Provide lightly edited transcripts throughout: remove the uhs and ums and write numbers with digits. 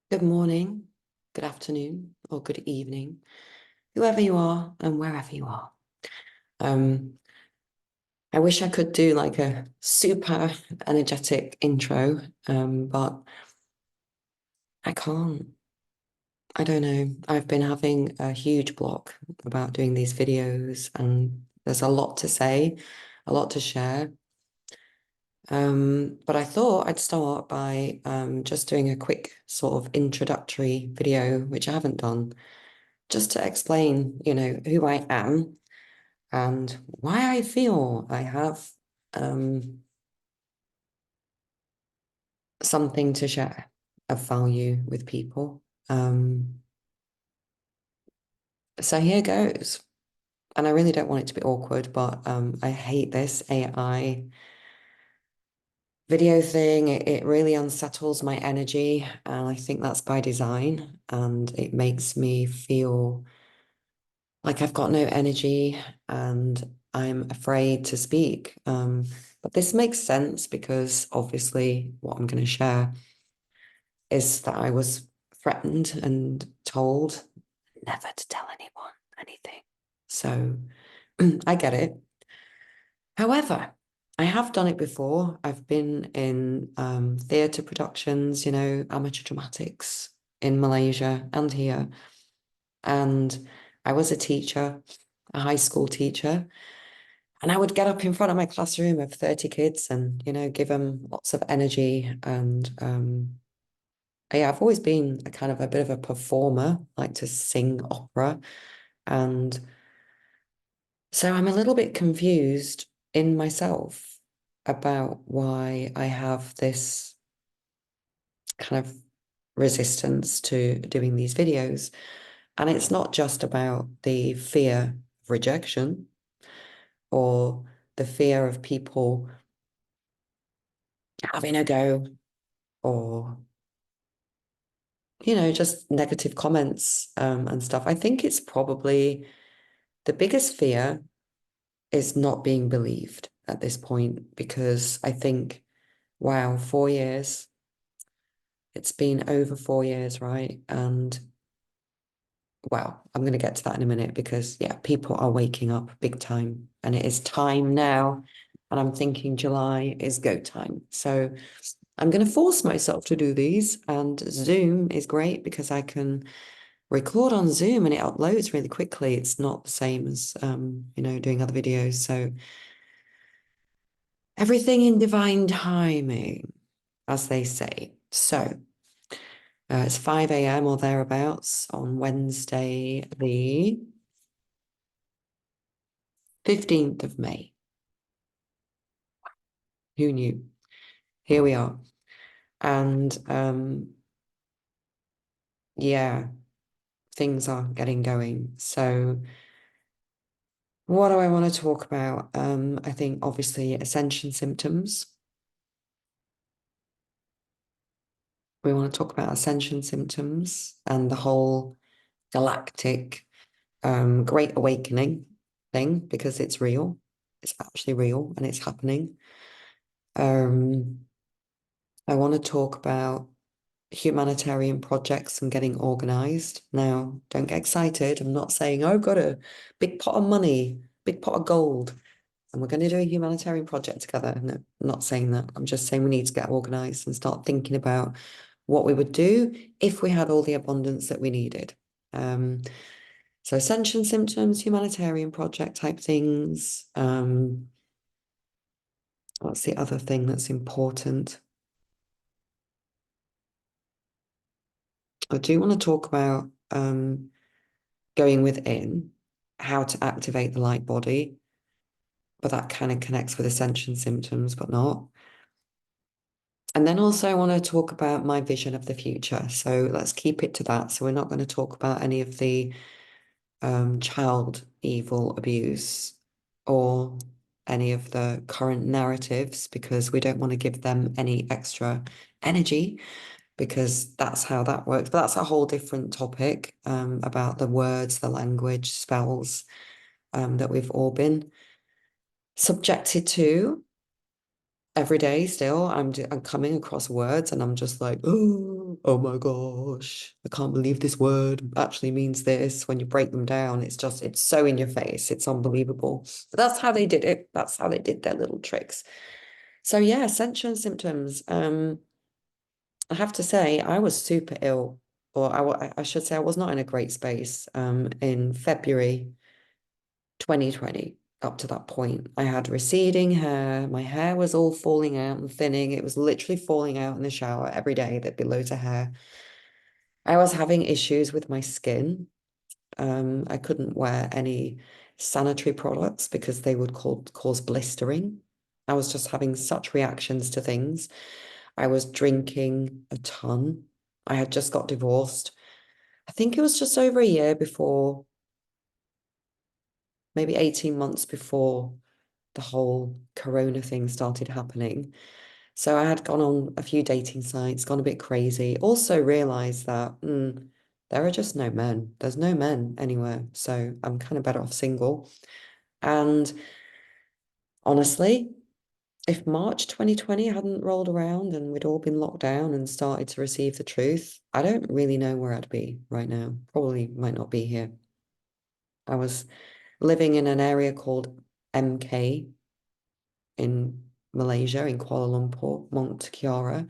Good morning, good afternoon, or good evening, whoever you are and wherever you are. Um, I wish I could do like a super energetic intro, but I can't. I don't know. I've been having a huge block about doing these videos, and there's a lot to say, a lot to share. But I thought I'd start by just doing a quick sort of introductory video, which I haven't done, just to explain, who I am and why I feel I have um, something to share of value with people. So here goes. And I really don't want it to be awkward, but I hate this AI video thing. It really unsettles my energy, and I think that's by design. And it makes me feel like I've got no energy and I'm afraid to speak. But this makes sense because obviously what I'm going to share is that I was threatened and told never to tell anyone anything. So I get it. However, I have done it before. I've been in theatre productions, amateur dramatics in Malaysia and here. And I was a teacher, a high school teacher. And I would get up in front of my classroom of 30 kids and, give them lots of energy. And yeah, I've always been a kind of a bit of a performer, like to sing opera. And so I'm a little bit confused in myself about why I have this kind of resistance to doing these videos. And it's not just about the fear of rejection or the fear of people having a go or just negative comments and stuff. I think it's probably the biggest fear is not being believed at this point because I think, wow, 4 years, it's been over 4 years, right? And well, I'm going to get to that in a minute because, yeah, people are waking up big time and it is time now. And I'm thinking July is go time. So I'm going to force myself to do these. And Zoom is great because I can record on Zoom and it uploads really quickly. It's not the same as, doing other videos. So everything in divine timing, as they say. So it's 5 a.m. or thereabouts on Wednesday, the 15th of May. Who knew? Here we are. And yeah, things are getting going. So what do I want to talk about? I think obviously ascension symptoms. We want to talk about ascension symptoms and the whole galactic great awakening thing because it's real. It's actually real and it's happening. Um, I want to talk about humanitarian projects and getting organized. Now, don't get excited. I'm not saying, oh, I've got a big pot of money, big pot of gold, and we're going to do a humanitarian project together. No, I'm not saying that. I'm just saying we need to get organized and start thinking about what we would do if we had all the abundance that we needed. So ascension symptoms, humanitarian project type things. What's the other thing that's important? I do want to talk about going within, how to activate the light body, but that kind of connects with ascension symptoms, but not. And then also I want to talk about my vision of the future. So let's keep it to that. So we're not going to talk about any of the child evil abuse or any of the current narratives because we don't want to give them any extra energy because that's how that works. But that's a whole different topic about the words, the language, spells that we've all been subjected to every day still. I'm coming across words and I'm just like, oh, oh my gosh, I can't believe this word actually means this. When you break them down, it's so in your face. It's unbelievable. But that's how they did it. That's how they did their little tricks. So yeah, essential symptoms. I have to say, I was super ill, or I should say I was not in a great space in February 2020. Up to that point, I had receding hair. My hair was all falling out and thinning. It was literally falling out in the shower every day. There'd be loads of hair. I was having issues with my skin. I couldn't wear any sanitary products because they would cause blistering. I was just having such reactions to things. I was drinking a ton. I had just got divorced. I think it was just over a year before, maybe 18 months before the whole corona thing started happening. So I had gone on a few dating sites, gone a bit crazy. Also realized that there are just no men. There's no men anywhere. So I'm kind of better off single. And honestly, if March 2020 hadn't rolled around and we'd all been locked down and started to receive the truth, I don't really know where I'd be right now. Probably might not be here. I was living in an area called MK in Malaysia, in Kuala Lumpur, Mont Kiara,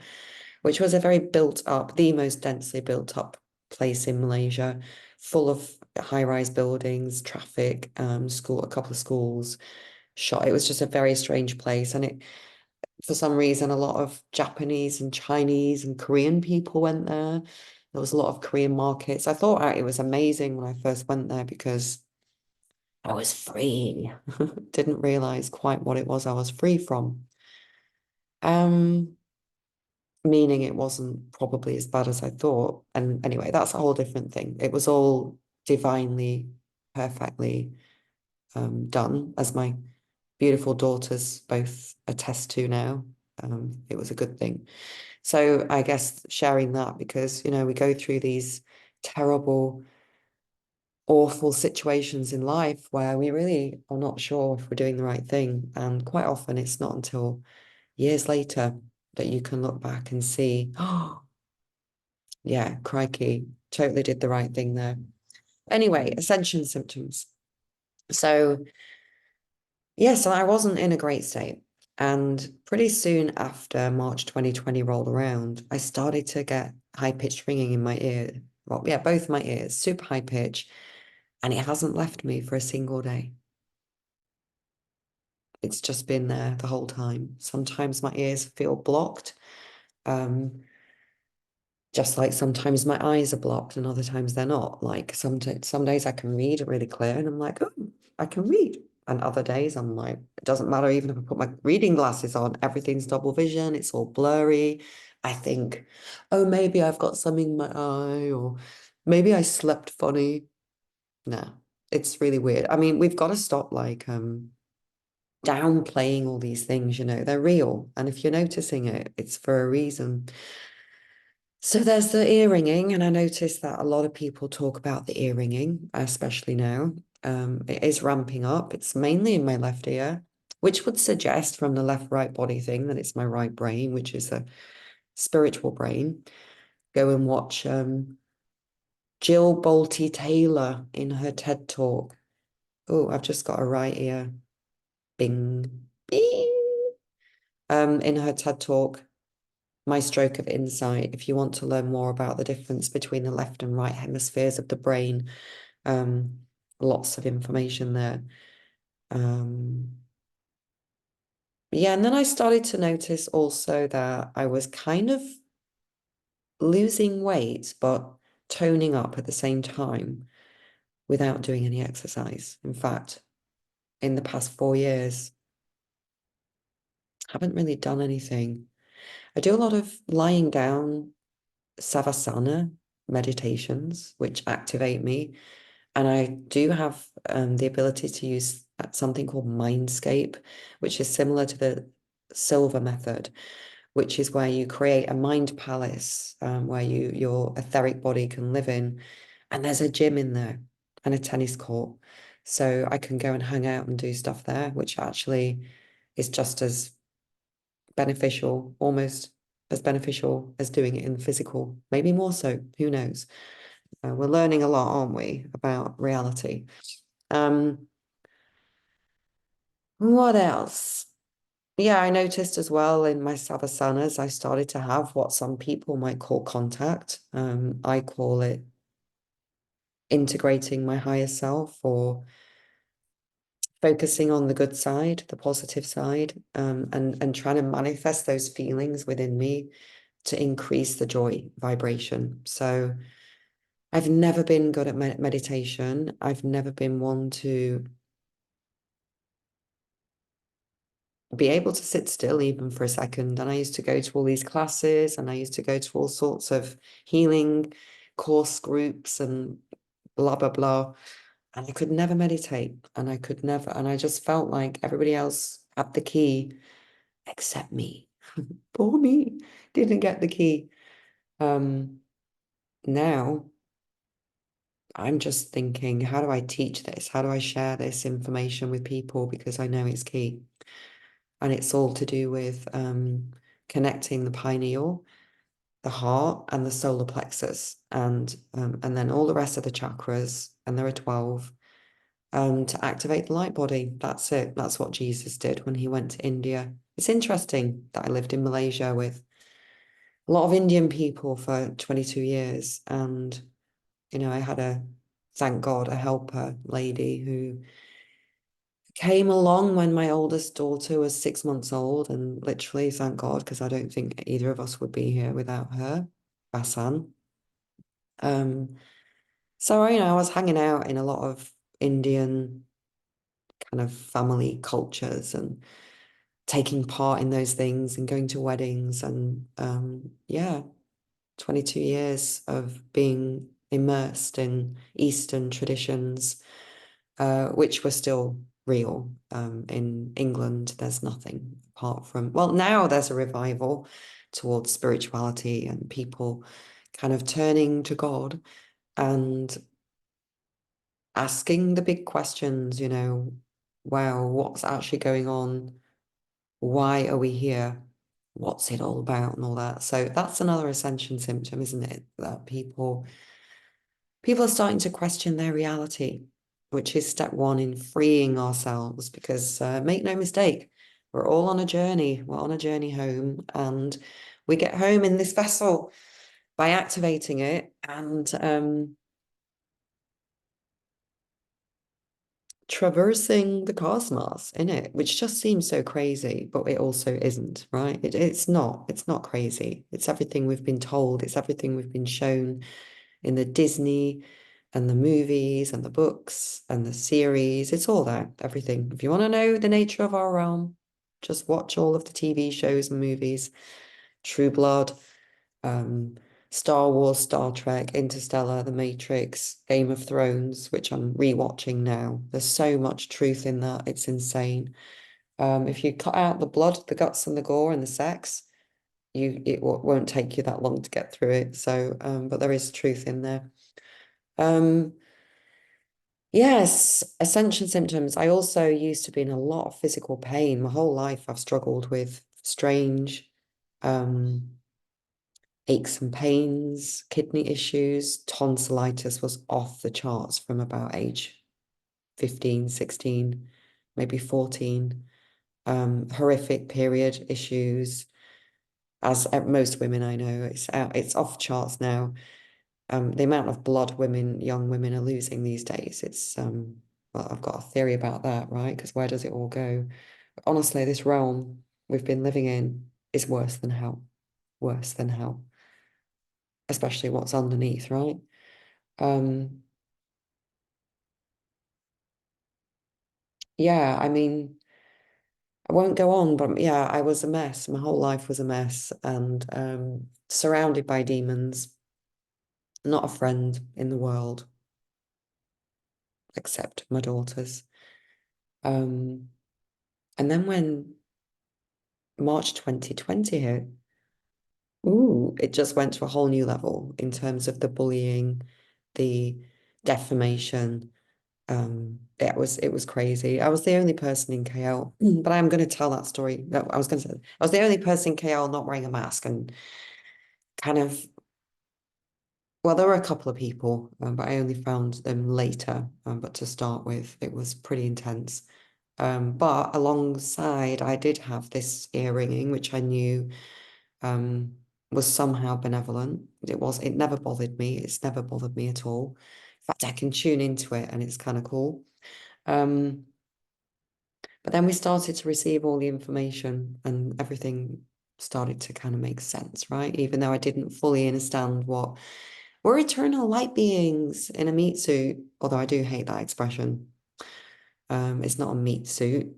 which was a very built up, the most densely built up place in Malaysia, full of high-rise buildings, traffic, school, a couple of schools, shot. It was just a very strange place. And it, for some reason, a lot of Japanese and Chinese and Korean people went there. There was a lot of Korean markets. I thought it was amazing when I first went there because I was free. Didn't realize quite what it was I was free from. Um, Meaning it wasn't probably as bad as I thought. And anyway, that's a whole different thing. It was all divinely, perfectly done, as my beautiful daughters both attest to now. It was a good thing. So I guess sharing that because, we go through these terrible, awful situations in life where we really are not sure if we're doing the right thing. And quite often it's not until years later that you can look back and see, oh, yeah, crikey, totally did the right thing there. Anyway, ascension symptoms. So, yeah, so I wasn't in a great state. And pretty soon after March 2020 rolled around, I started to get high pitched ringing in my ear. Well, yeah, both my ears, super high pitch. And it hasn't left me for a single day. It's just been there the whole time. Sometimes my ears feel blocked. Um, just like sometimes my eyes are blocked and other times they're not. Like some days I can read really clear and I'm like, oh, I can read. And other days I'm like, it doesn't matter even if I put my reading glasses on, everything's double vision, it's all blurry. I think, oh, maybe I've got something in my eye, or maybe I slept funny. No, it's really weird. I mean, we've got to stop like downplaying all these things, they're real. And if you're noticing it, it's for a reason. So there's the ear ringing, and I noticed that a lot of people talk about the ear ringing, especially now. It is ramping up. It's mainly in my left ear, which would suggest from the left-right body thing that it's my right brain, which is a spiritual brain. Go and watch Jill Bolte Taylor in her TED talk. Oh, I've just got a right ear. Bing, bing. In her TED talk, My Stroke of Insight, if you want to learn more about the difference between the left and right hemispheres of the brain, um, lots of information there. Yeah, and then I started to notice also that I was kind of losing weight, but toning up at the same time without doing any exercise. In fact, in the past 4 years, I haven't really done anything. I do a lot of lying down savasana meditations, which activate me. And I do have the ability to use something called Mindscape, which is similar to the Silver method, which is where you create a mind palace where your etheric body can live in. And there's a gym in there and a tennis court. So I can go and hang out and do stuff there, which actually is just as beneficial almost. as beneficial as doing it in physical, maybe more so, who knows? We're learning a lot, aren't we, about reality. Um, what else? Yeah, I noticed as well in my Savasanas, I started to have what some people might call contact. I call it integrating my higher self or focusing on the good side, the positive side, and trying to manifest those feelings within me to increase the joy vibration. So I've never been good at meditation. I've never been one to be able to sit still even for a second. And I used to go to all these classes and I used to go to all sorts of healing course groups and blah, blah, blah. And I could never meditate. And I could never, and I just felt like everybody else had the key except me. Poor me, didn't get the key. Um, Now I'm just thinking, how do I teach this? How do I share this information with people? Because I know it's key. And it's all to do with connecting the pineal, the heart, and the solar plexus, and then all the rest of the chakras, and there are 12, to activate the light body. That's it. That's what Jesus did when he went to India. It's interesting that I lived in Malaysia with a lot of Indian people for 22 years. And, I had thank God, a helper lady who came along when my oldest daughter was 6 months old. And literally, thank God, because I don't think either of us would be here without her, Basan. Um, so, I was hanging out in a lot of Indian kind of family cultures and taking part in those things and going to weddings and yeah, 22 years of being immersed in Eastern traditions, which were still real. In England, there's nothing apart from, well, now there's a revival towards spirituality and people kind of turning to God and asking the big questions, wow, what's actually going on? Why are we here? What's it all about and all that? So that's another ascension symptom, isn't it? That people are starting to question their reality, which is step one in freeing ourselves. Because make no mistake, we're all on a journey. We're on a journey home, and we get home in this vessel by activating it and traversing the cosmos in it, which just seems so crazy, but it also isn't, right? It's not crazy. It's everything we've been told, it's everything we've been shown in the Disney and the movies and the books and the series. It's all there, everything. If you want to know the nature of our realm, just watch all of the TV shows and movies. True Blood, um, Star Wars, Star Trek, Interstellar, The Matrix, Game of Thrones, which I'm rewatching now. There's so much truth in that. It's insane. If you cut out the blood, the guts, and the gore and the sex, it won't take you that long to get through it. So, but there is truth in there. Um, yes, ascension symptoms. I also used to be in a lot of physical pain. My whole life I've struggled with strange aches and pains, kidney issues, tonsillitis was off the charts from about age 15, 16, maybe 14. Horrific period issues, as most women I know, it's off charts now. The amount of blood young women are losing these days, it's well, I've got a theory about that, right? Because where does it all go? Honestly, this realm we've been living in is worse than hell. Worse than hell. Especially what's underneath, right? Um, yeah, I mean, I won't go on, but yeah, I was a mess. My whole life was a mess and surrounded by demons, not a friend in the world except my daughters. Um, and then when March 2020 hit, ooh, it just went to a whole new level in terms of the bullying, the defamation, It was crazy. I was the only person in KL, but I'm going to tell that story. No, I was going to say I was the only person in KL not wearing a mask, and kind of, well, there were a couple of people, but I only found them later. But to start with, it was pretty intense. But alongside, I did have this earringing, which I knew um, was somehow benevolent. It never bothered me. It's never bothered me at all. In fact, I can tune into it and it's kind of cool. Um, but then we started to receive all the information and everything started to kind of make sense, right? Even though I didn't fully understand what we're eternal light beings in a meat suit, although I do hate that expression. It's not a meat suit.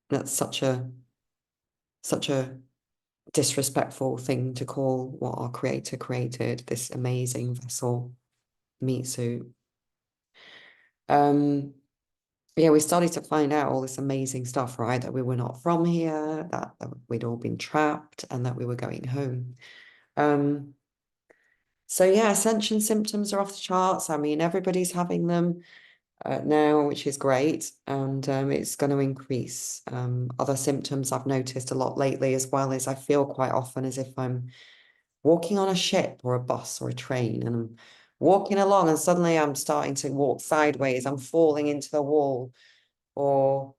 That's such a disrespectful thing to call what our creator created, this amazing vessel meat suit. Yeah, we started to find out all this amazing stuff, right? That we were not from here, that we'd all been trapped, and that we were going home. Um, so yeah, ascension symptoms are off the charts. I mean, everybody's having them now, which is great, and it's going to increase. Other symptoms I've noticed a lot lately as well is I feel quite often as if I'm walking on a ship or a bus or a train, and I'm walking along, and suddenly I'm starting to walk sideways. I'm falling into the wall, or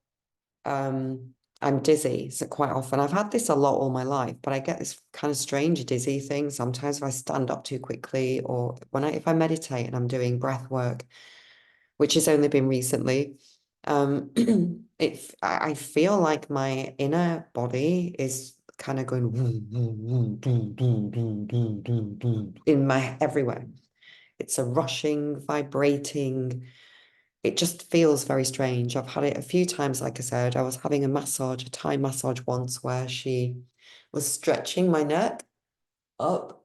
I'm dizzy. So quite often, I've had this a lot all my life, but I get this kind of strange dizzy thing. Sometimes if I stand up too quickly, or if I meditate and I'm doing breath work, which has only been recently, I feel like my inner body is kind of going in my everywhere. It's a rushing, vibrating. It just feels very strange. I've had it a few times, like I said. I was having a Thai massage once where she was stretching my neck up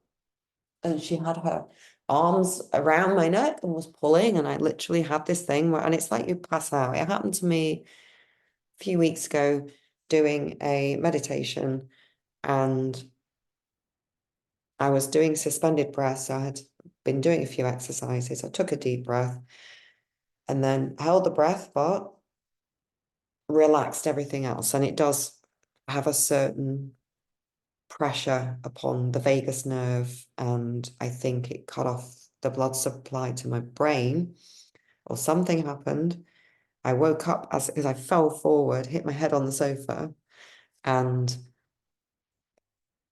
and she had her arms around my neck and was pulling, and I literally had this thing where, and it's like you pass out. It happened to me a few weeks ago doing a meditation, and I was doing suspended breath. So I had been doing a few exercises. I took a deep breath and then held the breath, but relaxed everything else. And it does have a certain pressure upon the vagus nerve. And I think it cut off the blood supply to my brain, or something happened. I woke up as I fell forward, hit my head on the sofa, and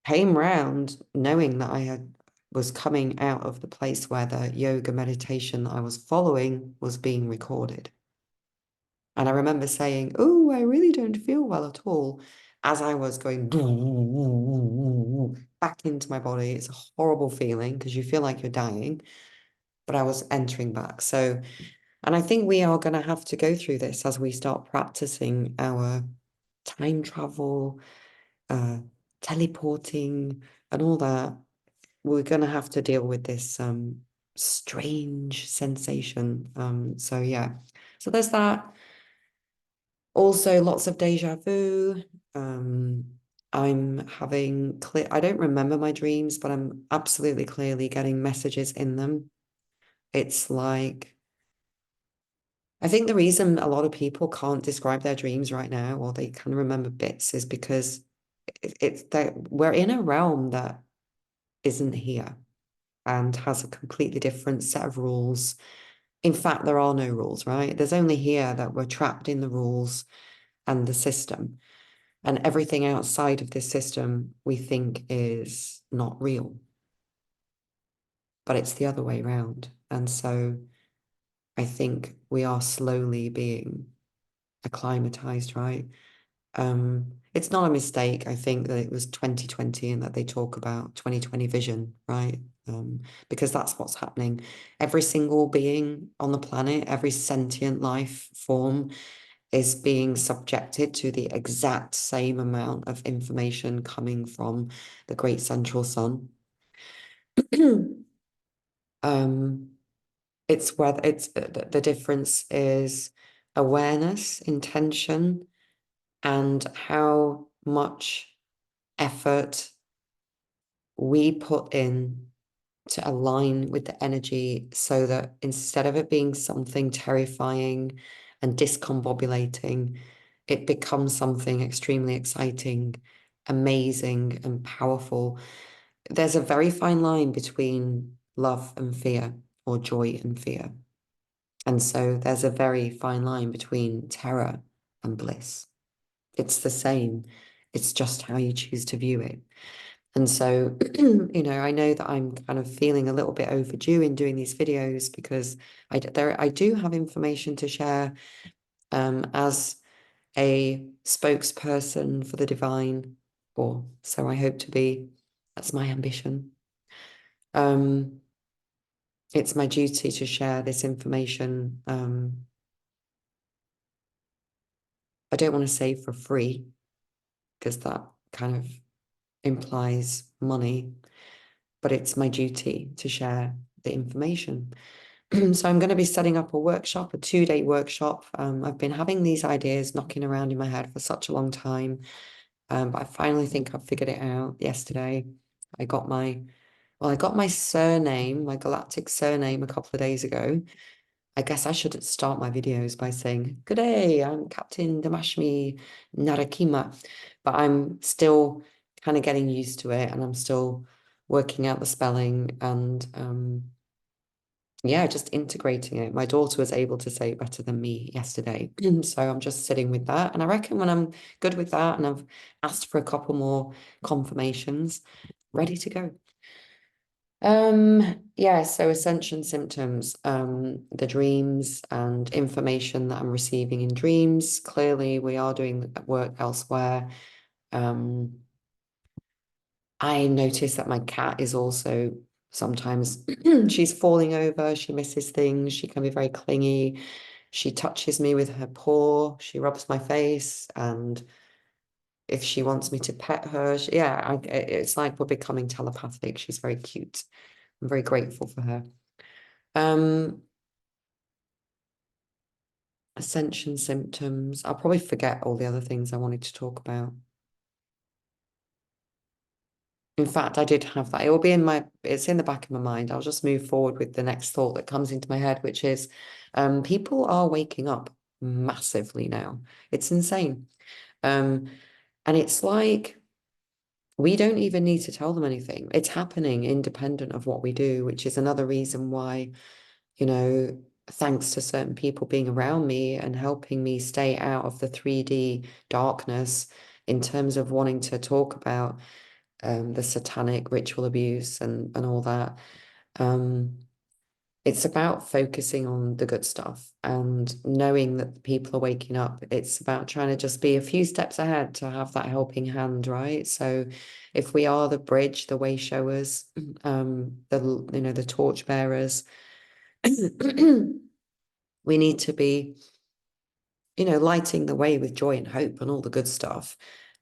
came round knowing that was coming out of the place where the yoga meditation that I was following was being recorded. And I remember saying, "Oh, I really don't feel well at all," as I was going back into my body. It's a horrible feeling because you feel like you're dying, but I was entering back. So, and I think we are going to have to go through this as we start practicing our time travel, uh, teleporting, and all that. We're going to have to deal with this strange sensation. So yeah, so there's that. Also, lots of deja vu. Um, I'm having clear, I don't remember my dreams, but I'm absolutely clearly getting messages in them. It's like, I think the reason a lot of people can't describe their dreams right now, or they can remember bits, is because it's that we're in a realm that isn't here and has a completely different set of rules. In fact, there are no rules, right? There's only here that we're trapped in the rules and the system. And everything outside of this system we think is not real, but it's the other way around. And so I think we are slowly being acclimatized, right? It's not a mistake, I think, that it was 2020 and that they talk about 2020 vision, right? Because that's what's happening. Every single being on the planet, every sentient life form is being subjected to the exact same amount of information coming from the great central sun. um, it's whether it's the difference is awareness, intention, and how much effort we put in to align with the energy so that instead of it being something terrifying and discombobulating, it becomes something extremely exciting, amazing, and powerful. There's a very fine line between love and fear, or joy and fear. And so there's a very fine line between terror and bliss. It's the same. It's just how you choose to view it. And so, I know that I'm kind of feeling a little bit overdue in doing these videos because I do have information to share as a spokesperson for the divine, or so I hope to be. That's my ambition. Um, it's my duty to share this information. I don't want to say for free because that kind of implies money, but it's my duty to share the information. So I'm going to be setting up a workshop, a 2-day workshop. I've been having these ideas knocking around in my head for such a long time, but I finally think I've figured it out yesterday. I got my, I got my surname, my galactic surname a couple of days ago. I guess I should start my videos by saying, "Good day, I'm Captain damashimi narakima," but I'm still kind of getting used to it, and I'm still working out the spelling and yeah, just integrating it. My daughter was able to say it better than me yesterday. So I'm just sitting with that. And I reckon when I'm good with that and I've asked for a couple more confirmations, ready to go. Yeah, so ascension symptoms, the dreams and information that I'm receiving in dreams. Clearly, we are doing work elsewhere. Um, I notice that my cat is also sometimes she's falling over, she misses things, she can be very clingy. She touches me with her paw, she rubs my face, and if she wants me to pet her, it's like we're becoming telepathic. She's very cute. I'm very grateful for her. Um, Ascension symptoms. I'll probably forget all the other things I wanted to talk about. In fact, I did have that. It will be it's in the back of my mind. I'll just move forward with the next thought that comes into my head, which is people are waking up massively now. It's insane. Um, and it's like we don't even need to tell them anything. It's happening independent of what we do, which is another reason why, thanks to certain people being around me and helping me stay out of the 3D darkness in terms of wanting to talk about the satanic ritual abuse and all that. It's about focusing on the good stuff and knowing that people are waking up. It's about trying to just be a few steps ahead to have that helping hand, right? So if we are the bridge, the way showers, the torch bearers, we need to be, lighting the way with joy and hope and all the good stuff,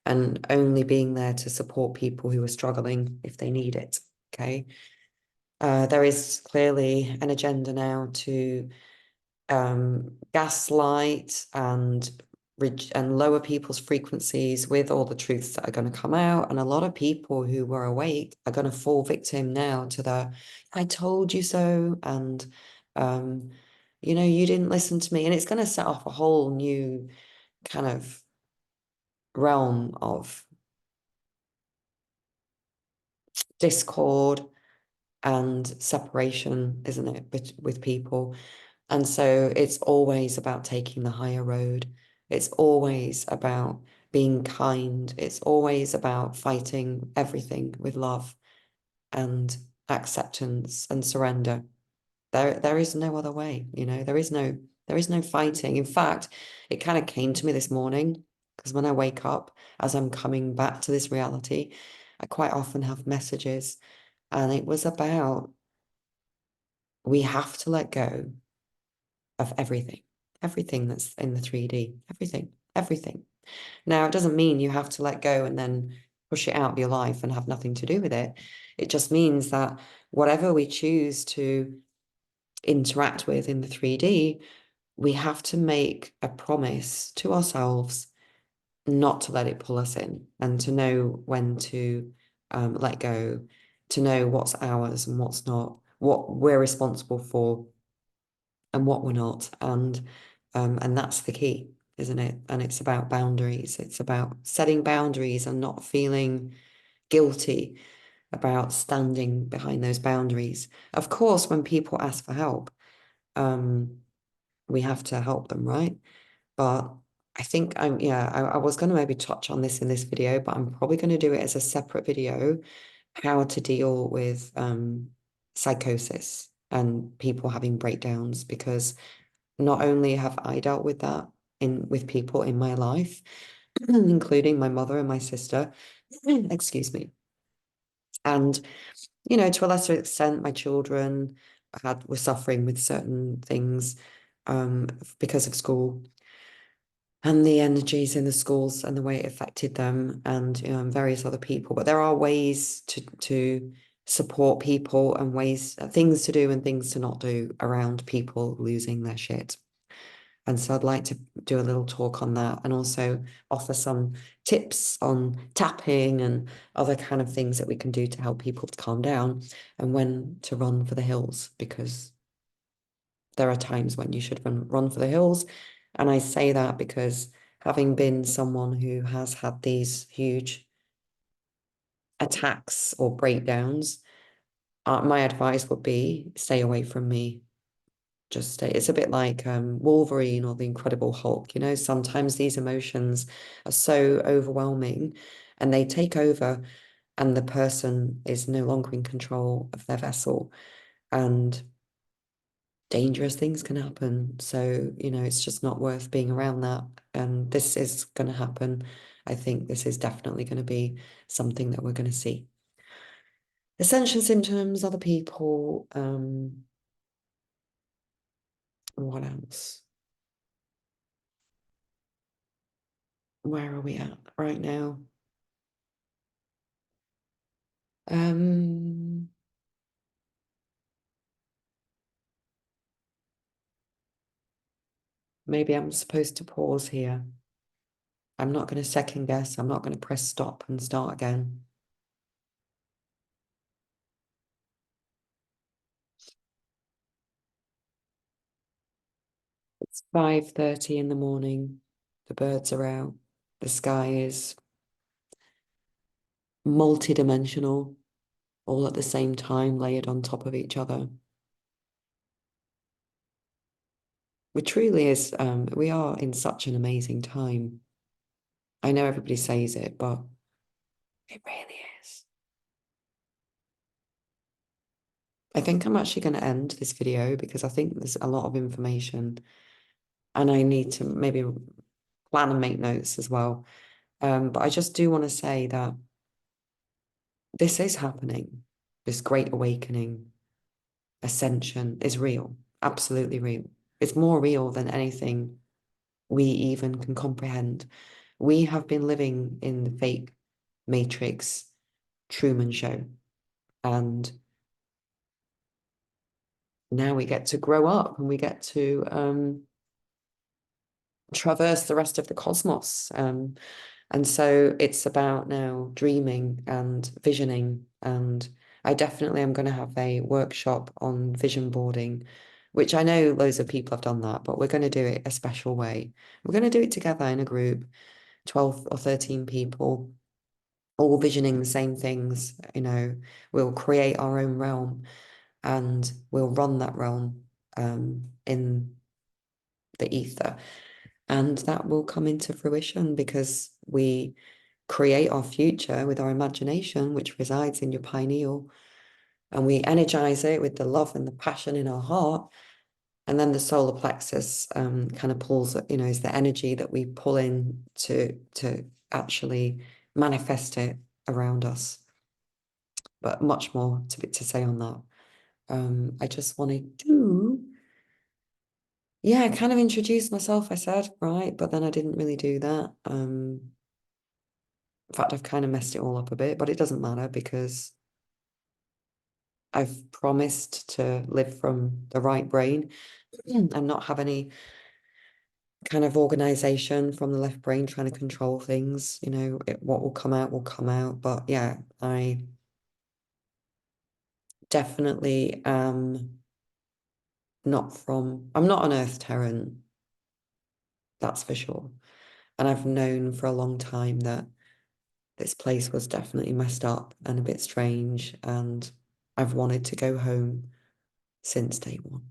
and only being there to support people who are struggling if they need it. Okay. There is clearly an agenda now to gaslight and lower people's frequencies with all the truths that are going to come out. And a lot of people who were awake are going to fall victim now to the "I told you so," and you didn't listen to me. And it's going to set off a whole new kind of realm of discord and separation, isn't it, with people? And so it's always about taking the higher road. It's always about being kind. It's always about fighting everything with love and acceptance and surrender. There is no other way, there is no fighting. In fact, it kind of came to me this morning because when I wake up, as I'm coming back to this reality, I quite often have messages, and it was about we have to let go of everything that's in the 3D, everything. Now, it doesn't mean you have to let go and then push it out of your life and have nothing to do with it. It just means that whatever we choose to interact with in the 3D, we have to make a promise to ourselves not to let it pull us in and to know when to let go to know what's ours and what's not, what we're responsible for and what we're not. And that's the key, isn't it? And it's about boundaries. It's about setting boundaries and not feeling guilty about standing behind those boundaries. Of course, when people ask for help, um, we have to help them, right? But I think I was going to maybe touch on this in this video, but I'm probably going to do it as a separate video, how to deal with psychosis and people having breakdowns, because not only have I dealt with that in with people in my life, including my mother and my sister, excuse me, and to a lesser extent, my children were suffering with certain things because of school and the energies in the schools and the way it affected them and various other people. But there are ways to support people and ways, things to do and things to not do around people losing their shit. And so I'd like to do a little talk on that and also offer some tips on tapping and other kind of things that we can do to help people to calm down and when to run for the hills, because there are times when you should run for the hills. And I say that because having been someone who has had these huge attacks or breakdowns, my advice would be stay away from me. Just stay. It's a bit like Wolverine or the Incredible Hulk. Sometimes these emotions are so overwhelming and they take over, and the person is no longer in control of their vessel, and dangerous things can happen. So, it's just not worth being around that. And this is going to happen. I think this is definitely going to be something that we're going to see. Essential symptoms, other people, what else? Where are we at right now? Um, Maybe I'm supposed to pause here. I'm not going to second guess. I'm not going to press stop and start again. It's 5:30 in the morning. The birds are out. The sky is multi-dimensional, all at the same time, layered on top of each other. It truly is, we are in such an amazing time. I know everybody says it, but it really is. I think I'm actually going to end this video because I think there's a lot of information and I need to maybe plan and make notes as well. But I just do want to say that this is happening. This great awakening, ascension is real, absolutely real. It's more real than anything we even can comprehend. We have been living in the fake Matrix Truman Show, and now we get to grow up and we get to traverse the rest of the cosmos. And so it's about now dreaming and visioning. And I definitely am going to have a workshop on vision boarding, which I know loads of people have done that, but we're going to do it a special way. We're going to do it together in a group, 12 or 13 people, all visioning the same things. We'll create our own realm and we'll run that realm in the ether. And that will come into fruition because we create our future with our imagination, which resides in your pineal, and we energize it with the love and the passion in our heart. And then the solar plexus kind of pulls, is the energy that we pull in to actually manifest it around us. But much more to say on that. I just wanted to, yeah, kind of introduce myself, I said, right, but then I didn't really do that. In fact, I've kind of messed it all up a bit, but it doesn't matter because I've promised to live from the right brain and not have any kind of organization from the left brain trying to control things. What will come out will come out. But yeah, definitely I'm not an earth terran, that's for sure. And I've known for a long time that this place was definitely messed up and a bit strange, and I've wanted to go home since day one.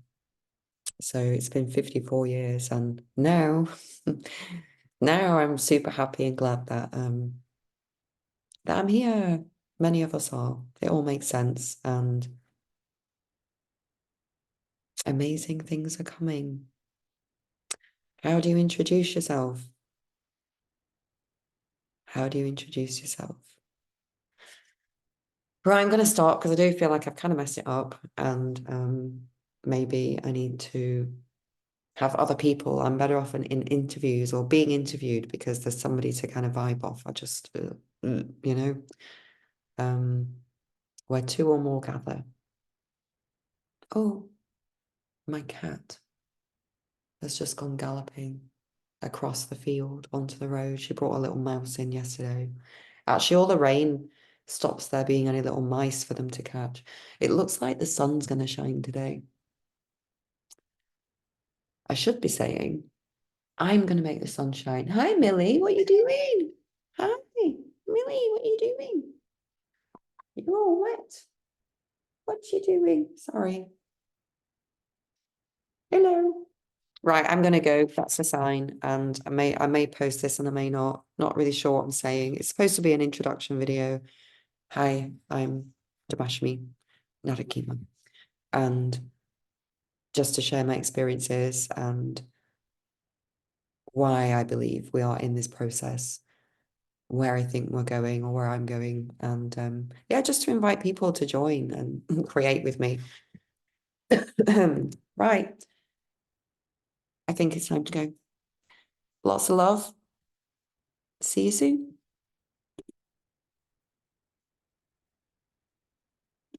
So it's been 54 years, and now now I'm super happy and glad that I'm here. Many of us are. It all makes sense, and amazing things are coming. How do you introduce yourself? How do you introduce yourself? Right, I'm going to start because I do feel like I've kind of messed it up, and maybe I need to have other people. I'm better off in interviews or being interviewed because there's somebody to kind of vibe off. I just, you know, where two or more gather. Oh, my cat has just gone galloping across the field onto the road. She brought a little mouse in yesterday. Actually, all the rain stops there being any little mice for them to catch. It looks like the sun's going to shine today. I should be saying, I'm going to make the sun shine. Hi, Millie. What are you doing? Hi, Millie. What are you doing? You're all wet. What you doing? Sorry. Hello. Right, I'm gonna go. That's a sign, and I may post this and I may not. Not really sure what I'm saying. It's supposed to be an introduction video. Hi, I'm damashimi, narakima, and just to share my experiences and why I believe we are in this process, where I think we're going or where I'm going, and yeah, just to invite people to join and create with me. Right, I think it's time to go. Lots of love. See you soon.